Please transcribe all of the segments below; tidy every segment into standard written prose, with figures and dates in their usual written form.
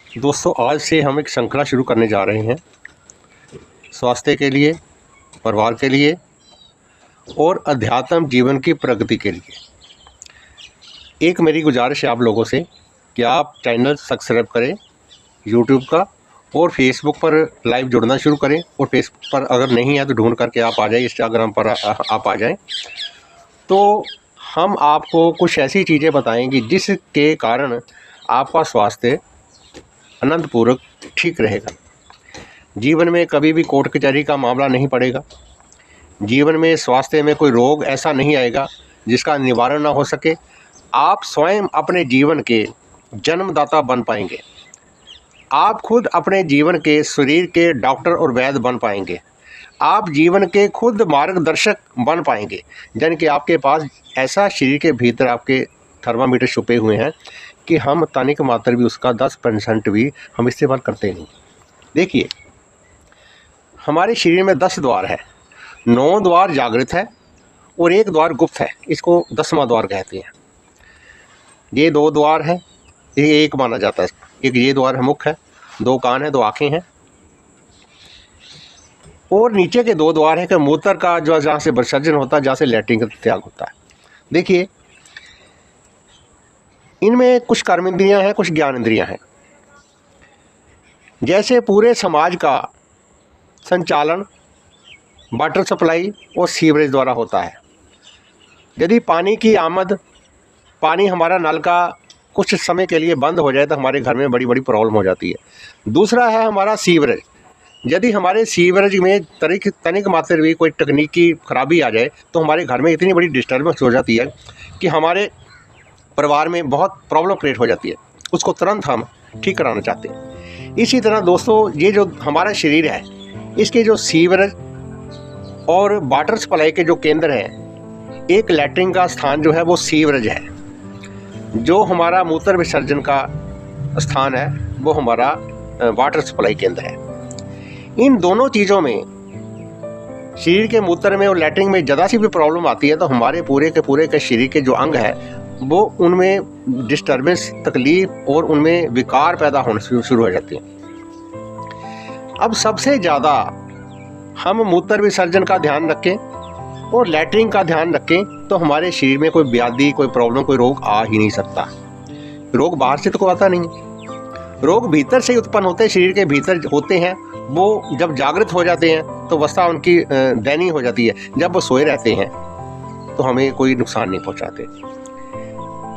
दोस्तों, आज से हम एक श्रृंखला शुरू करने जा रहे हैं स्वास्थ्य के लिए, परिवार के लिए और अध्यात्म जीवन की प्रगति के लिए। एक मेरी गुजारिश है आप लोगों से कि आप चैनल सब्सक्राइब करें यूट्यूब का और फेसबुक पर लाइव जुड़ना शुरू करें। और फेसबुक पर अगर नहीं है तो ढूंढ करके आप आ जाए, इंस्टाग्राम पर आप आ जाएं। तो हम आपको कुछ ऐसी चीज़ें बताएंगे जिसके कारण आपका स्वास्थ्य आनंदपूर्वक ठीक रहेगा। जीवन में कभी भी कोर्ट कचहरी का मामला नहीं पड़ेगा। जीवन में स्वास्थ्य में कोई रोग ऐसा नहीं आएगा जिसका निवारण ना हो सके। आप स्वयं अपने जीवन के जन्मदाता बन पाएंगे। आप खुद अपने जीवन के शरीर के डॉक्टर और वैद्य बन पाएंगे। आप जीवन के खुद मार्गदर्शक बन पाएंगे। यानी कि आपके पास ऐसा शरीर के भीतर आपके थर्मामीटर छुपे हुए हैं कि हम तनिक मात्र भी उसका 10% भी हम इस्तेमाल करते नहीं। देखिए, हमारे शरीर में 10 द्वार है, 9 द्वार जागृत है और 1 द्वार गुप्त है। इसको 10वां द्वार कहते हैं। ये 2 द्वार हैं, ये एक माना जाता है। एक ये द्वार है मुख है, 2 कान है, 2 आँखें हैं और नीचे के 2 द्वार है कि मूत्र का जो जहाँ से विसर्जन होता है, जहाँ से लैट्रिन का त्याग होता है। देखिए, इनमें कुछ कर्म इंद्रियाँ हैं, कुछ ज्ञान इंद्रियाँ हैं। जैसे पूरे समाज का संचालन वाटर सप्लाई और सीवरेज द्वारा होता है। यदि पानी की आमद, पानी हमारा नल का कुछ समय के लिए बंद हो जाए तो हमारे घर में बड़ी बड़ी प्रॉब्लम हो जाती है। दूसरा है हमारा सीवरेज। यदि हमारे सीवरेज में तनिक मात्र भी कोई तकनीकी खराबी आ जाए तो हमारे घर में इतनी बड़ी डिस्टर्बेंस हो जाती है कि हमारे परिवार में बहुत प्रॉब्लम क्रिएट हो जाती है। उसको तुरंत हम ठीक कराना चाहते हैं। इसी तरह दोस्तों, ये जो हमारा शरीर है, इसके जो सीवरेज और वाटर सप्लाई के जो केंद्र हैं, एक लैट्रिन का स्थान जो है वो सीवरेज है। जो हमारा मूत्र विसर्जन का स्थान है वो हमारा वाटर सप्लाई केंद्र है। इन दोनों चीज़ों में, शरीर के मूत्र में और लैट्रिन में ज़्यादा सी भी प्रॉब्लम आती है तो हमारे पूरे के शरीर के जो अंग है वो उनमें डिस्टर्बेंस, तकलीफ और उनमें विकार पैदा होने शुरू हो जाती है। अब सबसे ज़्यादा हम मूत्र विसर्जन का ध्यान रखें और लैट्रिन का ध्यान रखें तो हमारे शरीर में कोई व्याधि, कोई प्रॉब्लम, कोई रोग आ ही नहीं सकता। रोग बाहर से तो कोई आता नहीं है। रोग भीतर से ही उत्पन्न होते हैं, शरीर के भीतर होते हैं। वो जब जागृत हो जाते हैं तो अवस्था उनकी दयनीय हो जाती है। जब वो सोए रहते हैं तो हमें कोई नुकसान नहीं पहुंचाते।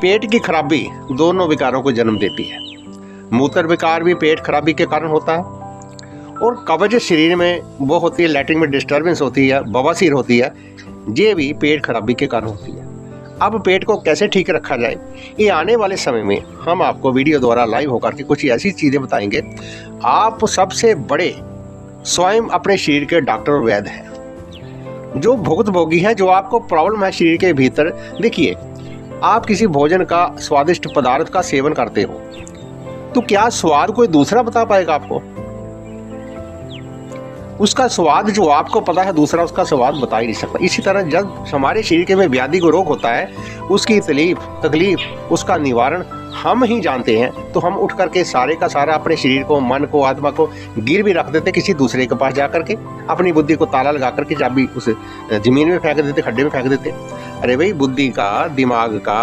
पेट की खराबी दोनों विकारों को जन्म देती है। मूत्र विकार भी पेट खराबी के कारण होता है और कब्ज शरीर में वो होती है, लैट्रिन में डिस्टर्बेंस होती है, बवासीर होती है, ये भी पेट खराबी के कारण होती है। अब पेट को कैसे ठीक रखा जाए, ये आने वाले समय में हम आपको वीडियो द्वारा लाइव होकर के कुछ ऐसी चीज़ें बताएंगे। आप सबसे बड़े स्वयं अपने शरीर के डॉक्टर और वैद्य हैं, जो भुक्तभोगी है, जो आपको प्रॉब्लम है शरीर के भीतर। देखिए, आप किसी भोजन का, स्वादिष्ट पदार्थ का सेवन करते हो तो क्या स्वाद कोई दूसरा बता पाएगा आपको? उसका स्वाद जो आपको पता है, दूसरा उसका स्वाद बता ही नहीं सकता। इसी तरह जब हमारे शरीर के में व्याधि को रोग होता है, उसकी तकलीफ, उसका निवारण हम ही जानते हैं, तो हम उठ करके सारे का सारा अपने शरीर को, मन को, आत्मा को गिर भी रख देते किसी दूसरे के पास जा करके। अपनी बुद्धि को ताला लगा करके चाबी उस जमीन में फेंक देते, खड्डे में फेंक देते। अरे भाई, बुद्धि का, दिमाग का,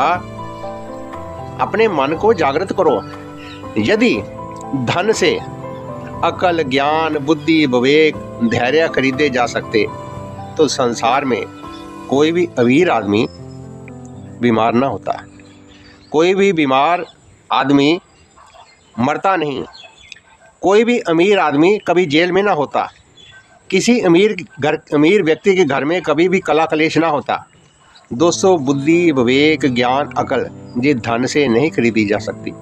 अपने मन को जागृत करो। यदि धन से अकल, ज्ञान, बुद्धि, विवेक, धैर्य खरीदे जा सकते तो संसार में कोई भी अमीर आदमी बीमार ना होता। कोई भी बीमार आदमी मरता नहीं। कोई भी अमीर आदमी कभी जेल में ना होता। किसी अमीर व्यक्ति के घर में कभी भी कला कलेश ना होता। दोस्तों, बुद्धि, विवेक, ज्ञान, अकल ये धन से नहीं खरीदी जा सकती।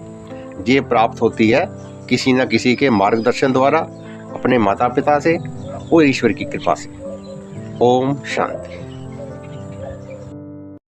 ये प्राप्त होती है किसी न किसी के मार्गदर्शन द्वारा, अपने माता पिता से और ईश्वर की कृपा से। ओम शांति।